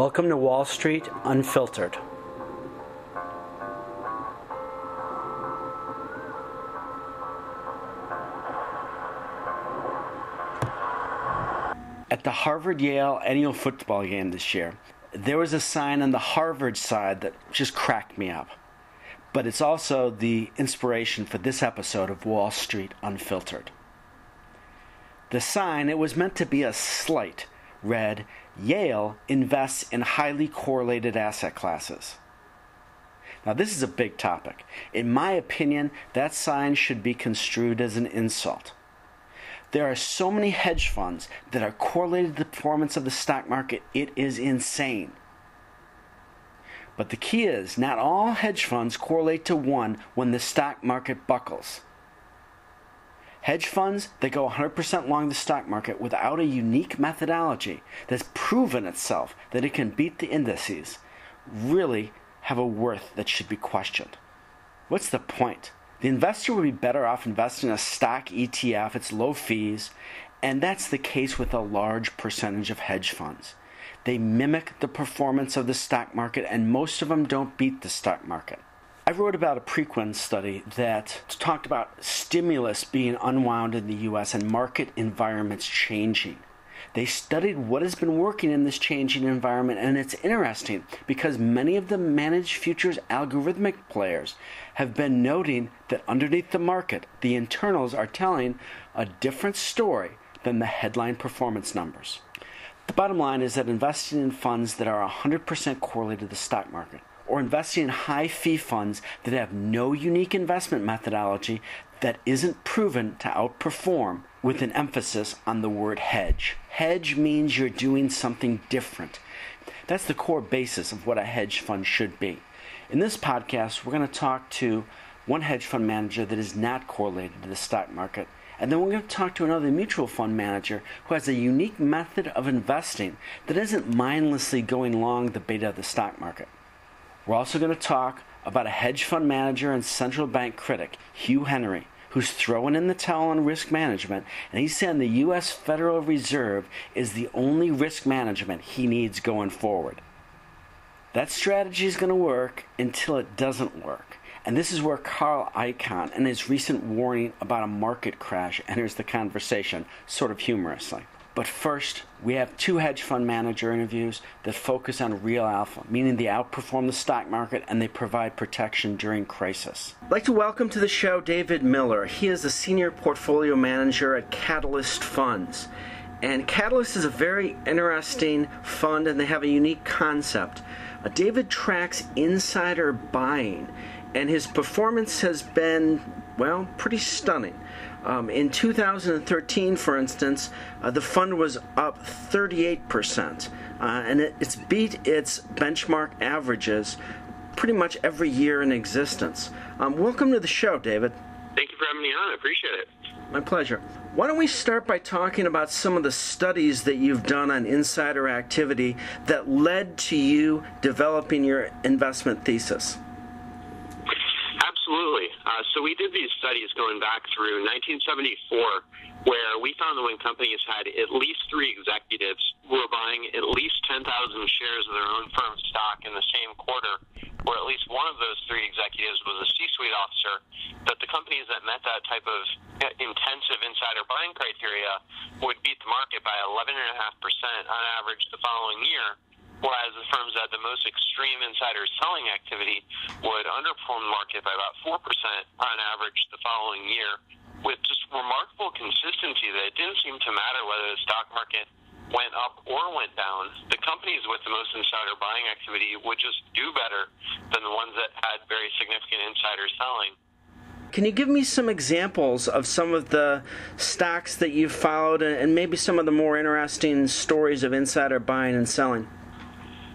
Welcome to Wall Street Unfiltered. At the Harvard-Yale annual football game this year, there was a sign on the Harvard side that just cracked me up. But it's also the inspiration for this episode of Wall Street Unfiltered. The sign, it was meant to be a slight, read, Yale invests in highly correlated asset classes. Now this is a big topic. In my opinion, that sign should be construed as an insult. There are so many hedge funds that are correlated to the performance of the stock market, it is insane. But the key is, not all hedge funds correlate to one when the stock market buckles. Hedge funds that go 100% long the stock market without a unique methodology that's proven itself that it can beat the indices really have a worth that should be questioned. What's the point? The investor would be better off investing in a stock ETF, it's low fees, and that's the case with a large percentage of hedge funds. They mimic the performance of the stock market, and most of them don't beat the stock market. I wrote about a Preqin study that talked about stimulus being unwound in the U.S. and market environments changing. They studied what has been working in this changing environment, and it's interesting because many of the managed futures algorithmic players have been noting that underneath the market, the internals are telling a different story than the headline performance numbers. The bottom line is that investing in funds that are 100% correlated to the stock market, or investing in high-fee funds that have no unique investment methodology that isn't proven to outperform, with an emphasis on the word hedge. Hedge means you're doing something different. That's the core basis of what a hedge fund should be. In this podcast, we're going to talk to one hedge fund manager that is not correlated to the stock market, and then we're going to talk to another mutual fund manager who has a unique method of investing that isn't mindlessly going long the beta of the stock market. We're also going to talk about a hedge fund manager and central bank critic, Hugh Henry, who's throwing in the towel on risk management, and he's saying the U.S. Federal Reserve is the only risk management he needs going forward. That strategy is going to work until it doesn't work. And this is where Carl Icahn and his recent warning about a market crash enters the conversation, sort of humorously. But first, we have two hedge fund manager interviews that focus on real alpha, meaning they outperform the stock market and they provide protection during crisis. I'd like to welcome to the show David Miller. He is the senior portfolio manager at Catalyst Funds. And Catalyst is a very interesting fund, and they have a unique concept. David tracks insider buying, and his performance has been, well, pretty stunning. In 2013, for instance, the fund was up 38%, and it's beat its benchmark averages pretty much every year in existence. Welcome to the show, David. Thank you for having me on. I appreciate it. My pleasure. Why don't we start by talking about some of the studies that you've done on insider activity that led to you developing your investment thesis? Absolutely. So we did these studies going back through 1974, where we found that when companies had at least three executives who were buying at least 10,000 shares of their own firm stock in the same quarter, or at least one of those three executives was a C-suite officer, that the companies that met that type of intensive insider buying criteria would beat the market by 11.5% on average the following year, whereas the firms that had the most extreme insider selling activity would underperform the market by about 4% on average the following year, with just remarkable consistency that it didn't seem to matter whether the stock market went up or went down. The companies with the most insider buying activity would just do better than the ones that had very significant insider selling. Can you give me some examples of some of the stocks that you've followed and maybe some of the more interesting stories of insider buying and selling?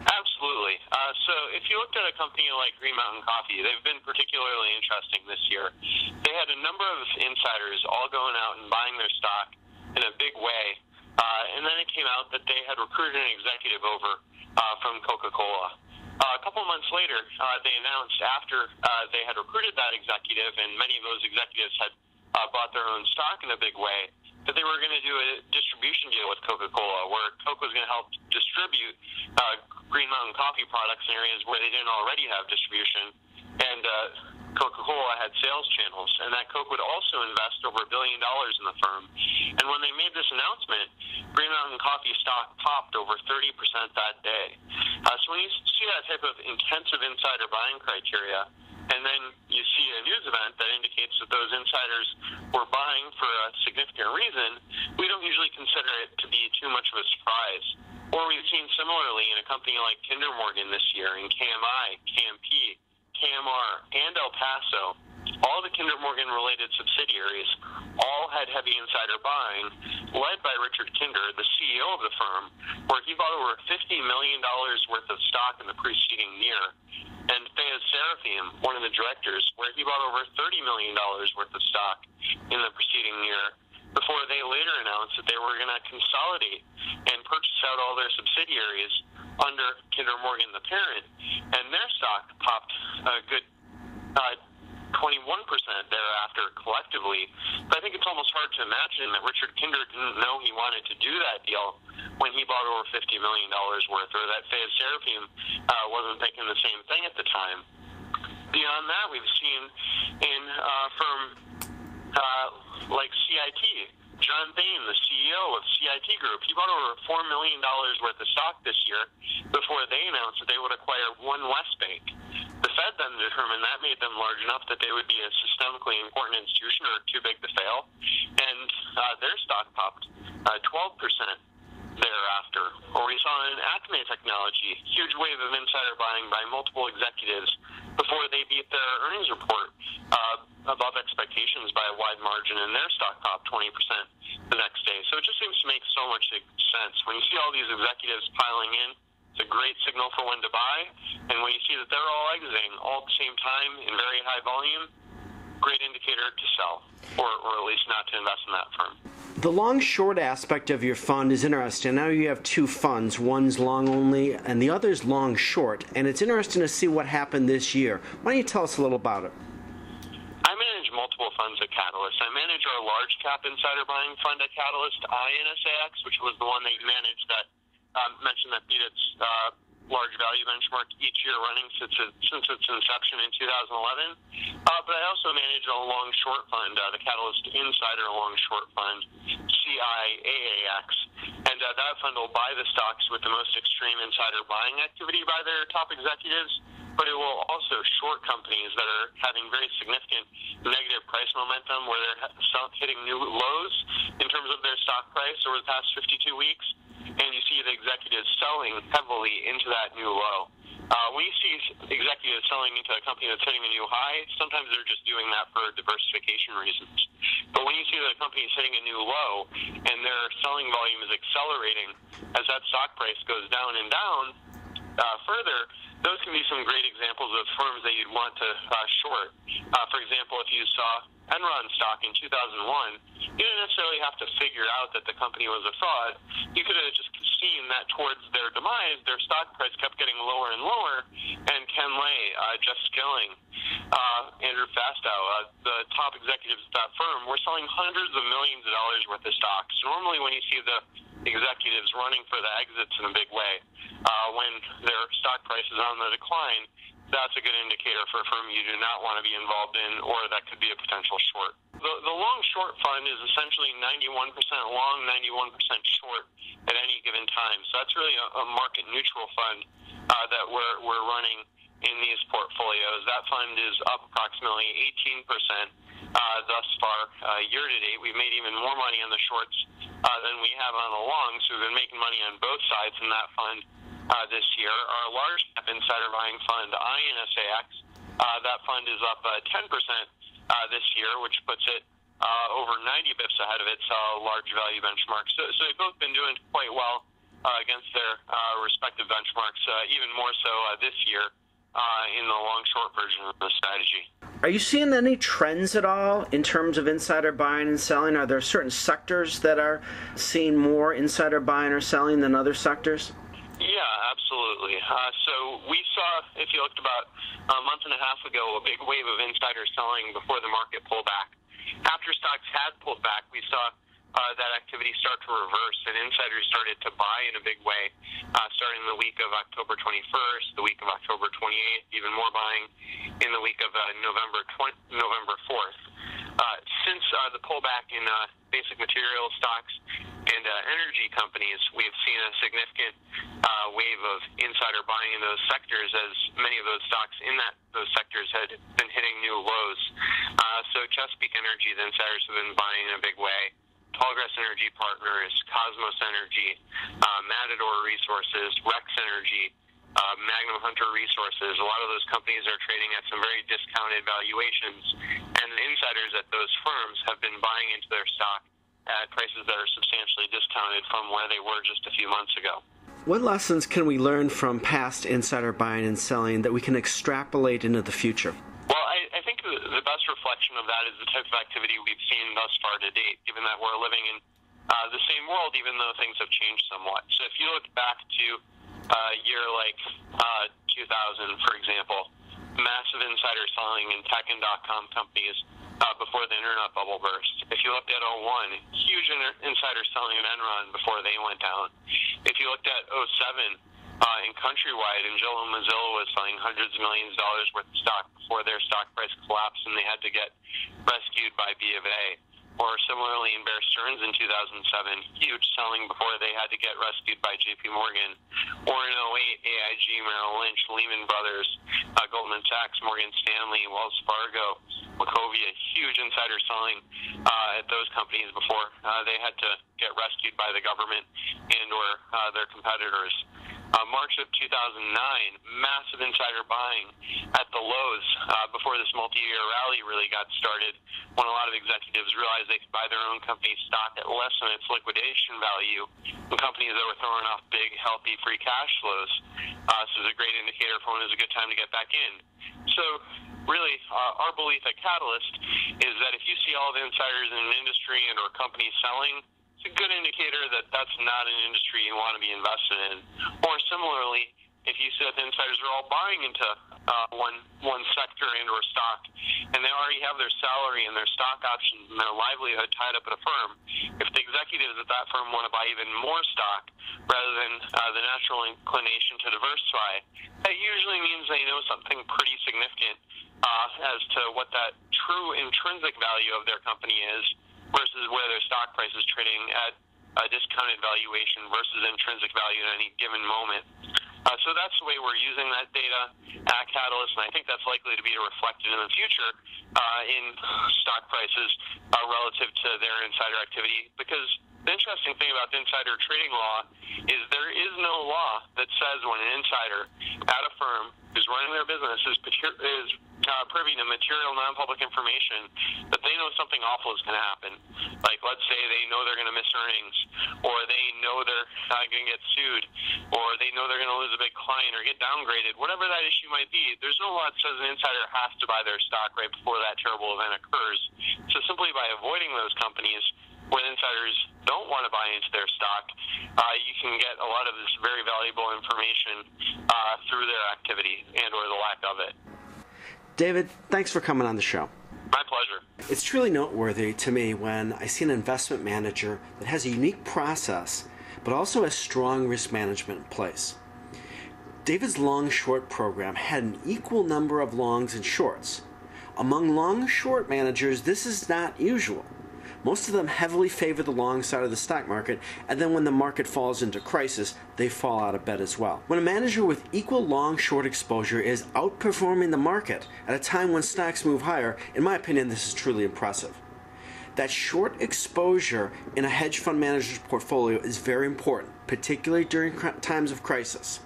Absolutely. So if you looked at a company like Green Mountain Coffee, they've been particularly interesting this year. They had a number of insiders all going out and buying their stock in a big way, and then it came out that they had recruited an executive over from Coca-Cola. A couple of months later, they announced after they had recruited that executive, and many of those executives had bought their own stock in a big way, that they were going to do a distribution deal with Coca-Cola, where Coke was going to help distribute Green Mountain Coffee products in areas where they didn't already have distribution. And Coca-Cola had sales channels, and that Coke would also invest over $1 billion in the firm. And when they made this announcement, Green Mountain Coffee stock popped over 30% that day. So when you see that type of intensive insider buying criteria, and then you see a news event that indicates that those insiders were buying for a significant reason, we don't usually consider it to be too much of a surprise. Or we've seen similarly in a company like Kinder Morgan this year, in KMI, KMP, KMR, and El Paso. All the Kinder Morgan-related subsidiaries all had heavy insider buying, led by Richard Kinder, the CEO of the firm, where he bought over $50 million worth of stock in the preceding year. And Fayez Seraphim, one of the directors, where he bought over $30 million worth of stock in the preceding year, before they later announced that they were going to consolidate and purchase out all their subsidiaries under Kinder Morgan, the parent, and their stock popped a good 21% thereafter collectively. But I think it's almost hard to imagine that Richard Kinder didn't know he wanted to do that deal when he bought over $50 million worth, or that Fayez Seraphim wasn't thinking the same thing at the time. Beyond that, we've seen in firm like CIT, John Bain, the CEO of CIT Group, he bought over $4 million worth of stock this year before they announced that they would acquire One West Bank. The Fed then determined that made them large enough that they would be a systemically important institution or too big to fail, and their stock popped 12% thereafter. Or we saw in Acme Technology, huge wave of insider buying by multiple executives before they beat their earnings report above expectations by a wide margin, and their stock popped 20% the next day. So it just seems to make so much sense. When you see all these executives piling in, it's a great signal for when to buy, and when you see that they're all exiting all at the same time in very high volume, great indicator to sell, or at least not to invest in that firm. The long-short aspect of your fund is interesting. Now you have two funds. One's long only and the other's long-short, and it's interesting to see what happened this year. Why don't you tell us a little about it? I manage multiple funds at Catalyst. I manage our large cap insider buying fund at Catalyst, INSAX, which was the one that you managed that mentioned that beat its large value benchmark each year running since its inception in 2011. But I also manage a long short fund, the Catalyst Insider Long Short Fund, CIAAX. And that fund will buy the stocks with the most extreme insider buying activity by their top executives, but it will also short companies that are having very significant negative price momentum, where they're hitting new lows in terms of their stock price over the past 52 weeks. And you see the executives selling heavily into that new low. When you see executives selling into a company that's hitting a new high, sometimes they're just doing that for diversification reasons. But when you see that a company is hitting a new low and their selling volume is accelerating as that stock price goes down and down further, those can be some great examples of firms that you'd want to short. For example, if you saw Enron stock in 2001, you didn't necessarily have to figure out that the company was a fraud. You could have just seen that towards their demise, their stock price kept getting lower and lower, and Ken Lay, Jeff Skilling, Andrew Fastow, the top executives at that firm, were selling hundreds of millions of dollars worth of stocks. Normally when you see the executives running for the exits in a big way, when their stock price is on the decline, that's a good indicator for a firm you do not want to be involved in, or that could be a potential short. The long short fund is essentially 91% long, 91% short at any given time. So that's really a market neutral fund that we're running in these portfolios. That fund is up approximately 18% thus far year to date. We've made even more money on the shorts than we have on the longs. So we've been making money on both sides in that fund this year. Our large cap insider buying fund, INSAX, that fund is up 10% this year, which puts it over 90 bips ahead of its large value benchmark. So they've both been doing quite well against their respective benchmarks, even more so this year in the long-short version of the strategy. Are you seeing any trends at all in terms of insider buying and selling? Are there certain sectors that are seeing more insider buying or selling than other sectors? Yeah, absolutely. So we saw, if you looked about a month and a half ago, a big wave of insider selling before the market pulled back. After stocks had pulled back, we saw that activity start to reverse, and insiders started to buy in a big way, starting the week of October 21st, the week of October 28th, even more buying in the week of November 4th. Since the pullback in basic material stocks and energy companies, we have seen a significant wave of insider buying in those sectors, as many of those stocks in those sectors had been hitting new lows. So Chesapeake Energy, the insiders have been buying in a big way. Tallgrass Energy Partners, Cosmos Energy, Matador Resources, Rex Energy, Magnum Hunter Resources. A lot of those companies are trading at some very discounted valuations, and insiders at those firms have been buying into their stock at prices that are substantially discounted from where they were just a few months ago. What lessons can we learn from past insider buying and selling that we can extrapolate into the future? Well, I think the best reflection of that is the type of activity we've seen thus far to date, given that we're living in the same world, even though things have changed somewhat. So if you look back to a year like 2000, for example, massive insider selling in tech and .com companies before the internet bubble burst. If you looked at 01, huge insider selling in Enron before they went down. If you looked at 07, in Countrywide, and Joe Mozilla was selling hundreds of millions of dollars worth of stock before their stock price collapsed and they had to get rescued by B of A. Or similarly in Bear Stearns in 2007, huge selling before they had to get rescued by JP Morgan. Or in 08, AIG, Merrill Lynch, Lehman Brothers, Goldman Sachs, Morgan Stanley, Wells Fargo, Wachovia, huge insider selling at those companies before they had to get rescued by the government and or their competitors. March of 2009, massive insider buying at the lows before this multi-year rally really got started, when a lot of executives realized they could buy their own company's stock at less than its liquidation value in companies that were throwing off big, healthy, free cash flows. This is a great indicator for when it's a good time to get back in. So really, our belief at Catalyst is that if you see all the insiders in an industry and or companies selling, it's a good indicator that that's not an industry you want to be invested in. Or similarly, if you see that the insiders are all buying into one sector and or stock, and they already have their salary and their stock options and their livelihood tied up at a firm, if the executives at that firm want to buy even more stock rather than the natural inclination to diversify, that usually means they know something pretty significant as to what that true intrinsic value of their company is, versus where their stock price is trading at a discounted valuation versus intrinsic value at any given moment. So that's the way we're using that data at Catalyst, and I think that's likely to be reflected in the future in stock prices relative to their insider activity. Because the interesting thing about the insider trading law is there is no law that says when an insider at a firm who's running their business is privy to material non-public information that they know something awful is going to happen. Like, let's say they know they're going to miss earnings, or they know they're going to get sued, or they know they're going to lose a big client or get downgraded. Whatever that issue might be, there's no law that says an insider has to buy their stock right before that terrible event occurs. So simply by avoiding those companies where insiders don't want to buy into their stock, you can get a lot of this very valuable information through their activity and or the lack of it. David, thanks for coming on the show. My pleasure. It's truly noteworthy to me when I see an investment manager that has a unique process, but also a strong risk management in place. David's long-short program had an equal number of longs and shorts. Among long-short managers, this is not usual. Most of them heavily favor the long side of the stock market, and then when the market falls into crisis, they fall out of bed as well. When a manager with equal long-short exposure is outperforming the market at a time when stocks move higher, in my opinion, this is truly impressive. That short exposure in a hedge fund manager's portfolio is very important, particularly during times of crisis.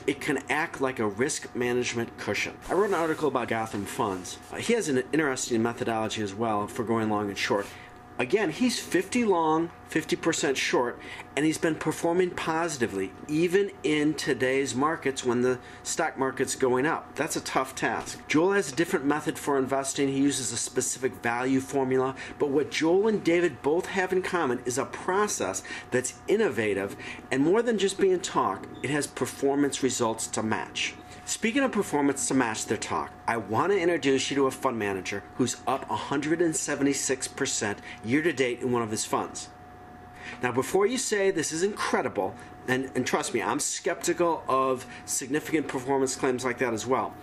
It can act like a risk management cushion. I wrote an article about Gotham Funds. He has an interesting methodology as well for going long and short. Again, he's 50 long, 50% short, and he's been performing positively, even in today's markets when the stock market's going up. That's a tough task. Joel has a different method for investing. He uses a specific value formula, but what Joel and David both have in common is a process that's innovative, and more than just being talk, it has performance results to match. Speaking of performance to match their talk, I want to introduce you to a fund manager who's up 176% year to date in one of his funds. Now, before you say this is incredible, and trust me, I'm skeptical of significant performance claims like that as well,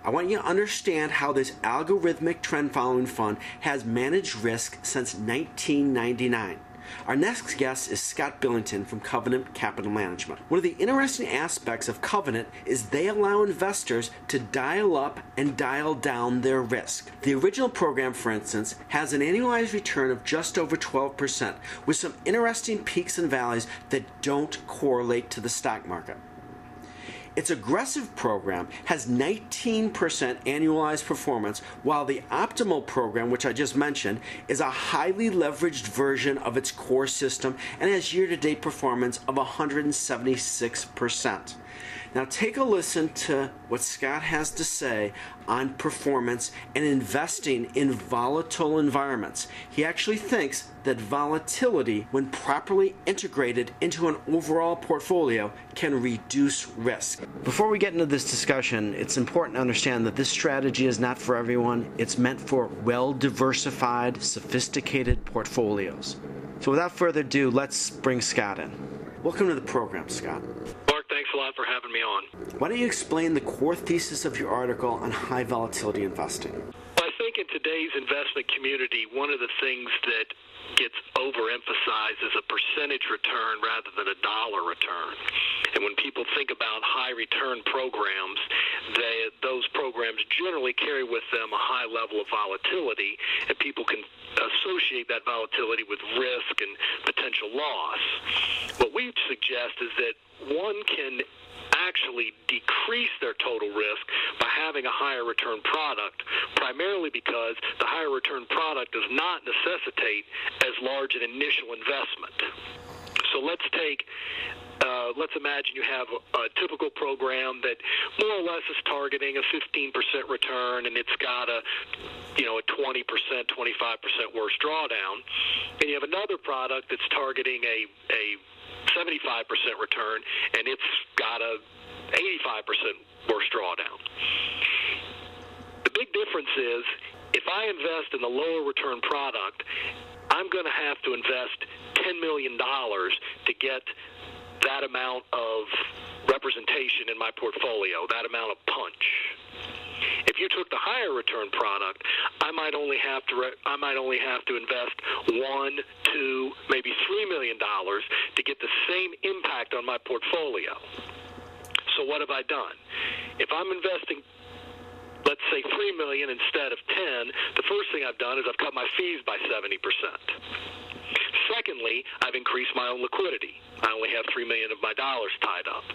I want you to understand how this algorithmic trend following fund has managed risk since 1999. Our next guest is Scott Billington from Covenant Capital Management. One of the interesting aspects of Covenant is they allow investors to dial up and dial down their risk. The original program, for instance, has an annualized return of just over 12%, with some interesting peaks and valleys that don't correlate to the stock market. Its aggressive program has 19% annualized performance, while the optimal program, which I just mentioned, is a highly leveraged version of its core system and has year-to-date performance of 176%. Now take a listen to what Scott has to say on performance and investing in volatile environments. He actually thinks that volatility, when properly integrated into an overall portfolio, can reduce risk. Before we get into this discussion, it's important to understand that this strategy is not for everyone. It's meant for well-diversified, sophisticated portfolios. So without further ado, let's bring Scott in. Welcome to the program, Scott. Thanks a lot for having me on. Why don't you explain the core thesis of your article on high volatility investing? I think in today's investment community, one of the things that gets overemphasized is a percentage return rather than a dollar return. And when people think about high return programs, those programs generally carry with them a high level of volatility, and people can associate that volatility with risk and potential loss. What we suggest is that one can actually decrease their total risk by having a higher return product, primarily because the higher return product does not necessitate as large an initial investment. So let's imagine you have a typical program that more or less is targeting a 15% return, and it's got a 20%, 25% worse drawdown. And you have another product that's targeting a 75% return, and it's got a 85% worse drawdown. The big difference is if I invest in the lower return product, I'm going to have to invest $10 million to get that amount of representation in my portfolio, that amount of punch. If you took the higher return product, I might only have to invest $1, $2, maybe $3 million to get the same impact on my portfolio. So what have I done? If I'm investing, let's say, $3 million instead of 10, the first thing I've done is I've cut my fees by 70%. Secondly, I've increased my own liquidity. I only have $3 million of my dollars tied up.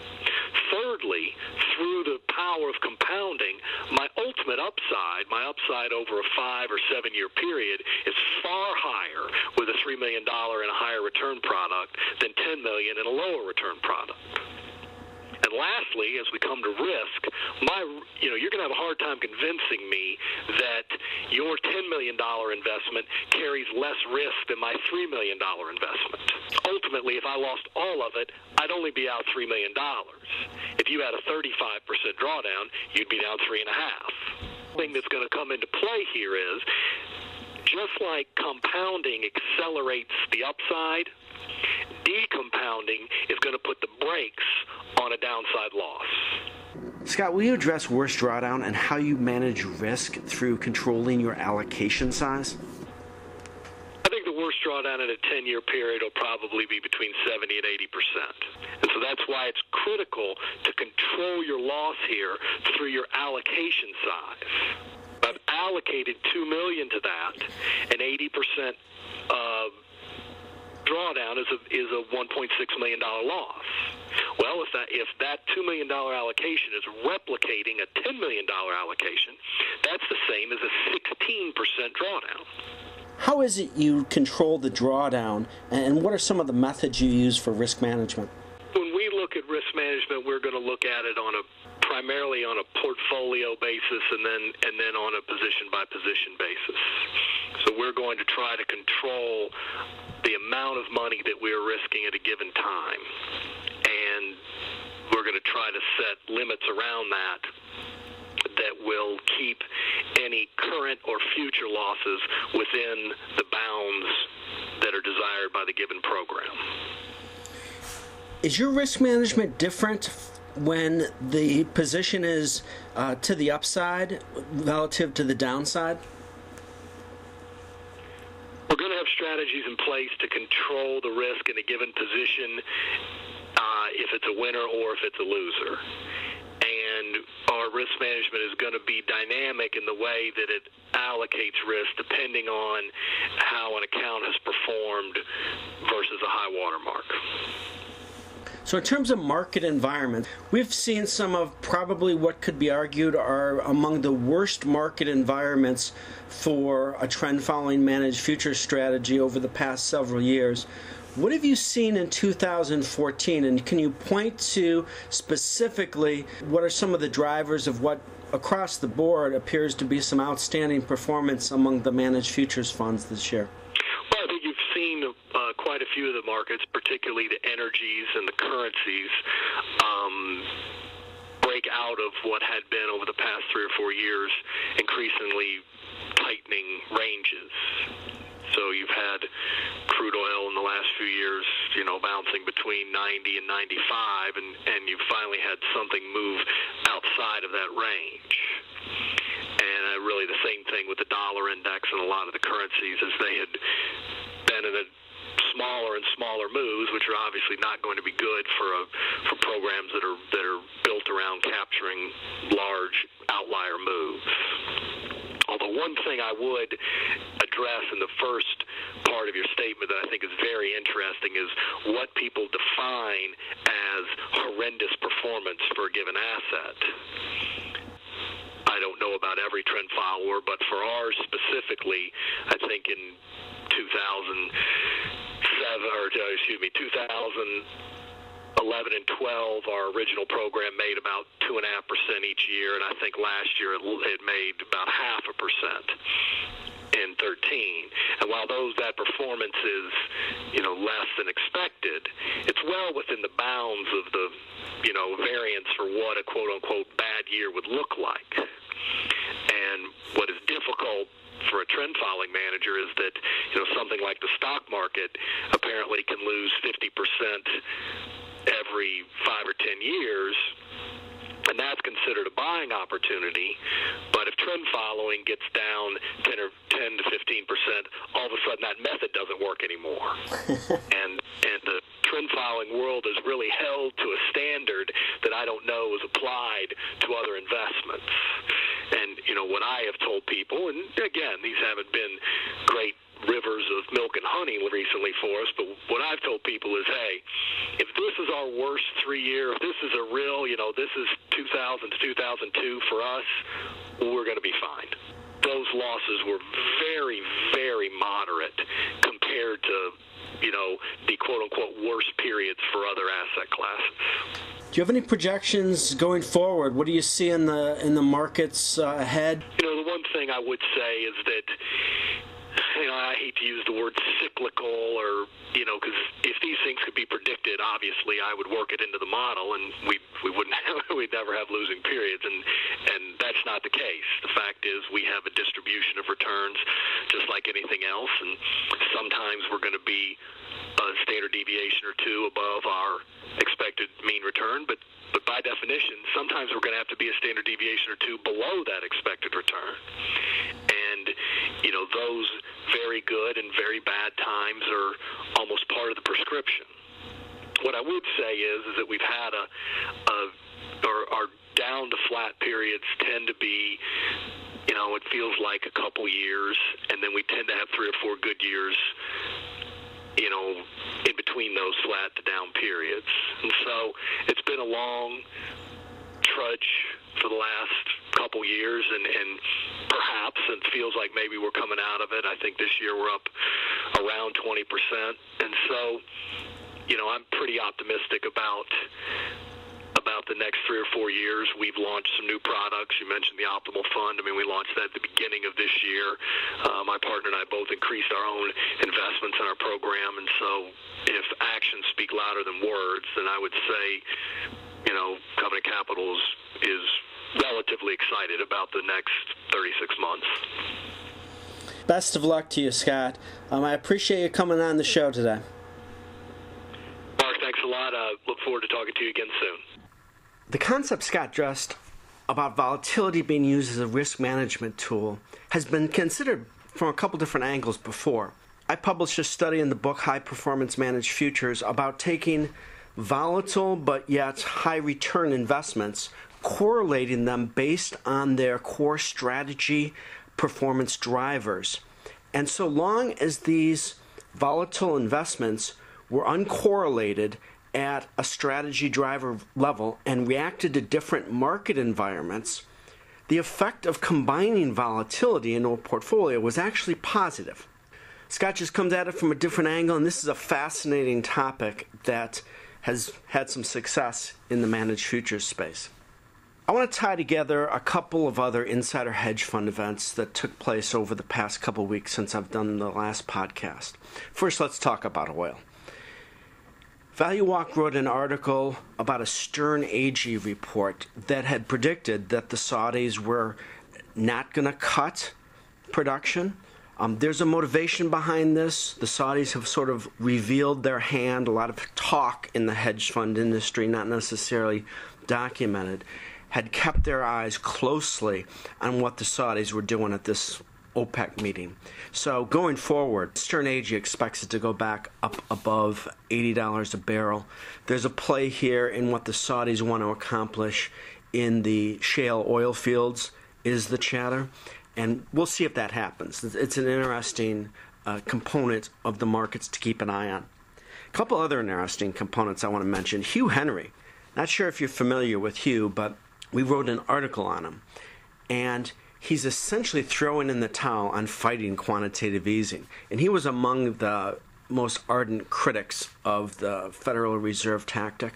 Thirdly, through the power of compounding, my ultimate upside, my upside over a 5 or 7 year period, is far higher with a $3 million in a higher return product than $10 million in a lower return product. And lastly, as we come to risk, you're going to have a hard time convincing me that your $10 million investment carries less risk than my $3 million investment. Ultimately, if I lost all of it, I'd only be out $3 million. If you had a 35% drawdown, you'd be down 3.5. The thing that's going to come into play here is, just like compounding accelerates the upside, decompounding is going to put the brakes on a downside loss. Scott, will you address worst drawdown and how you manage risk through controlling your allocation size? I think the worst drawdown in a 10-year period will probably be between 70 and 80%. And so that's why it's critical to control your loss here through your allocation size. I've allocated $2 million to that, and 80% drawdown is a $1.6 million loss. Well, if that $2 million allocation is replicating a $10 million allocation, that's the same as a 16% drawdown. How is it you control the drawdown, and what are some of the methods you use for risk management? When we look at risk management, we're going to look at it primarily on a portfolio basis and then on a position-by-position basis. So we're going to try to control the amount of money that we're risking at a given time. And we're going to try to set limits around that will keep any current or future losses within the bounds that are desired by the given program. Is your risk management different when the position is to the upside relative to the downside? We're going to have strategies in place to control the risk in a given position, if it's a winner or if it's a loser. And our risk management is going to be dynamic in the way that it allocates risk depending on how an account has performed versus a high water mark. So in terms of market environment, we've seen some of probably what could be argued are among the worst market environments for a trend-following managed futures strategy over the past several years. What have you seen in 2014, and can you point to specifically what are some of the drivers of what across the board appears to be some outstanding performance among the managed futures funds this year? Well, I think you've seen quite a few of the markets, particularly the energies and the currencies, break out of what had been over the past 3 or 4 years increasingly tightening ranges. So you've had crude oil in the last few years, bouncing between 90 and 95, and you've finally had something move outside of that range. And really the same thing with the dollar index and a lot of the currencies, as they had been in a smaller and smaller moves, which are obviously not going to be good for programs that are built around capturing large outlier moves. Although one thing I would address in the first part of your statement that I think is very interesting is what people define as horrendous performance for a given asset. I don't know about every trend follower, but for ours specifically, I think in 2011 and 12, our original program made about 2.5% each year, and I think last year it made about 0.5% in 13. And while that performance is, less than expected, it's well within the bounds of the, variance for what a quote-unquote bad year would look like. And what is difficult for a trend-following manager is that, something like the stock market apparently can lose 50% every 5 or 10 years, and that's considered a buying opportunity. But if trend following gets down 10 to 15%, all of a sudden that method doesn't work anymore. and the trend following world is really held to a standard that I don't know is applied to other investments. And what I have told people, and again, these haven't been great rivers of milk and honey recently for us, but what I've told people is, hey, if this is our worst 3 year, if this is a real, this is 2000 to 2002 for us, we're going to be fine. Those losses were very, very moderate compared to, the quote-unquote worst periods for other asset classes. Do you have any projections going forward? What do you see in the markets ahead? The one thing I would say is that, I hate to use the word cyclical or, because if these things could be predicted, obviously I would work it into the model and we'd never have losing periods, and that's not the case. The fact is we have a distribution of returns just like anything else, and sometimes we're going to be a standard deviation or two above our expected mean return, but by definition, sometimes we're going to have to be a standard deviation or two below that expected return. And, those very good and very bad times are almost part of the prescription. What I would say is that we've had our down to flat periods tend to be, it feels like a couple years, and then we tend to have 3 or 4 good years, in between those flat to down periods. And so it's been a long trudge for the last couple years, and perhaps it feels like maybe we're coming out of it. I think this year we're up around 20%. And so, I'm pretty optimistic about the next 3 or 4 years. We've launched some new products. You mentioned the Optimal Fund. We launched that at the beginning of this year. My partner and I both increased our own investments in our program, and so if actions speak louder than words, then I would say, Covenant Capital is relatively excited about the next 36 months. Best of luck to you, Scott. I appreciate you coming on the show today. Mark, thanks a lot. Look forward to talking to you again soon. The concept Scott addressed about volatility being used as a risk management tool has been considered from a couple different angles before. I published a study in the book High Performance Managed Futures about taking volatile but yet high return investments, correlating them based on their core strategy performance drivers. And so long as these volatile investments were uncorrelated at a strategy driver level and reacted to different market environments, the effect of combining volatility into a portfolio was actually positive. Scott just comes at it from a different angle, and this is a fascinating topic that has had some success in the managed futures space. I want to tie together a couple of other insider hedge fund events that took place over the past couple weeks since I've done the last podcast. First, let's talk about oil. ValueWalk wrote an article about a Stern AG report that had predicted that the Saudis were not going to cut production. There's a motivation behind this. The Saudis have sort of revealed their hand. A lot of talk in the hedge fund industry, not necessarily documented, had kept their eyes closely on what the Saudis were doing at this OPEC meeting. So going forward, Stern AG expects it to go back up above $80 a barrel. There's a play here in what the Saudis want to accomplish in the shale oil fields, is the chatter. And we'll see if that happens. It's an interesting component of the markets to keep an eye on. A couple other interesting components I want to mention. Hugh Henry. Not sure if you're familiar with Hugh, but we wrote an article on him. And he's essentially throwing in the towel on fighting quantitative easing. And he was among the most ardent critics of the Federal Reserve tactic.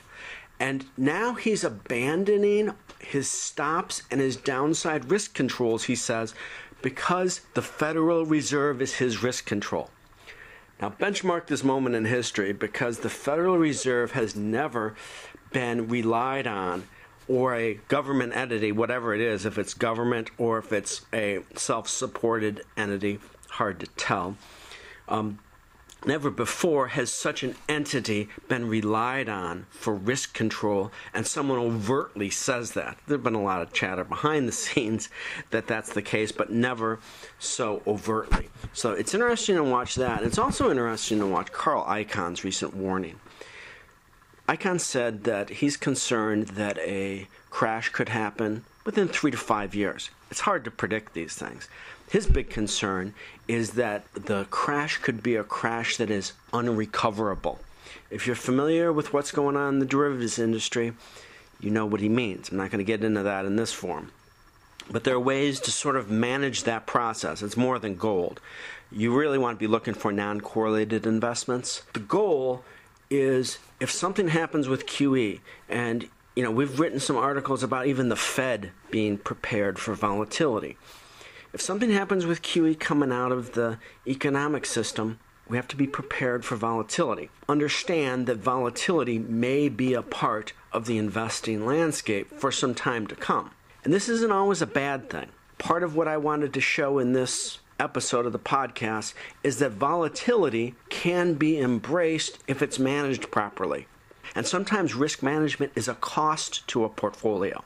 And now he's abandoning his stops and his downside risk controls, he says, because the Federal Reserve is his risk control. Now, benchmark this moment in history, because the Federal Reserve has never been relied on, or a government entity, whatever it is, if it's government or if it's a self-supported entity, hard to tell. Never before has such an entity been relied on for risk control, and someone overtly says that. There have been a lot of chatter behind the scenes that that's the case, but never so overtly. So it's interesting to watch that. It's also interesting to watch Carl Icahn's recent warning. Icahn said that he's concerned that a crash could happen within 3 to 5 years. It's hard to predict these things. His big concern is that the crash could be a crash that is unrecoverable. If you're familiar with what's going on in the derivatives industry, you know what he means. I'm not going to get into that in this forum. But there are ways to sort of manage that process. It's more than gold. You really want to be looking for non-correlated investments. The goal is if something happens with QE, and we've written some articles about even the Fed being prepared for volatility. If something happens with QE coming out of the economic system, we have to be prepared for volatility. Understand that volatility may be a part of the investing landscape for some time to come. And this isn't always a bad thing. Part of what I wanted to show in this episode of the podcast is that volatility can be embraced if it's managed properly. And sometimes risk management is a cost to a portfolio.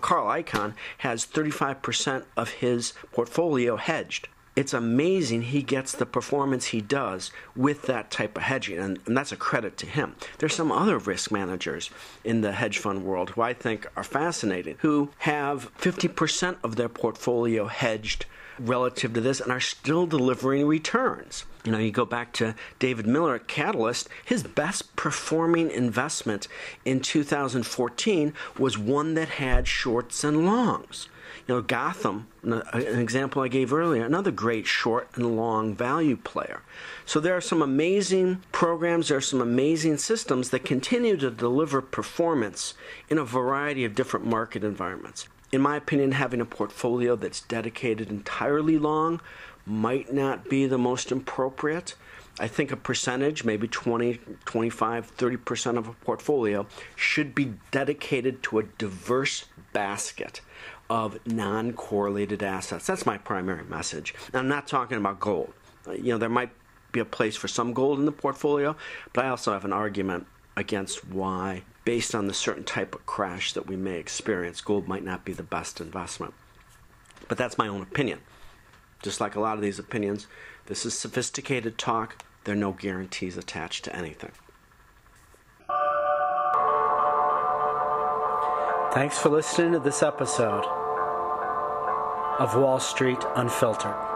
Carl Icahn has 35% of his portfolio hedged. It's amazing he gets the performance he does with that type of hedging, and that's a credit to him. There's some other risk managers in the hedge fund world who I think are fascinating, who have 50% of their portfolio hedged relative to this and are still delivering returns. You go back to David Miller at Catalyst, his best performing investment in 2014 was one that had shorts and longs. Gotham, an example I gave earlier, another great short and long value player. So there are some amazing programs, there are some amazing systems that continue to deliver performance in a variety of different market environments. In my opinion, having a portfolio that's dedicated entirely long might not be the most appropriate. I think a percentage, maybe 20, 25, 30% of a portfolio should be dedicated to a diverse basket of non-correlated assets. That's my primary message. I'm not talking about gold. There might be a place for some gold in the portfolio, but I also have an argument against why, based on the certain type of crash that we may experience, gold might not be the best investment. But that's my own opinion. Just like a lot of these opinions, this is sophisticated talk. There are no guarantees attached to anything. Thanks for listening to this episode of Wall Street Unfiltered.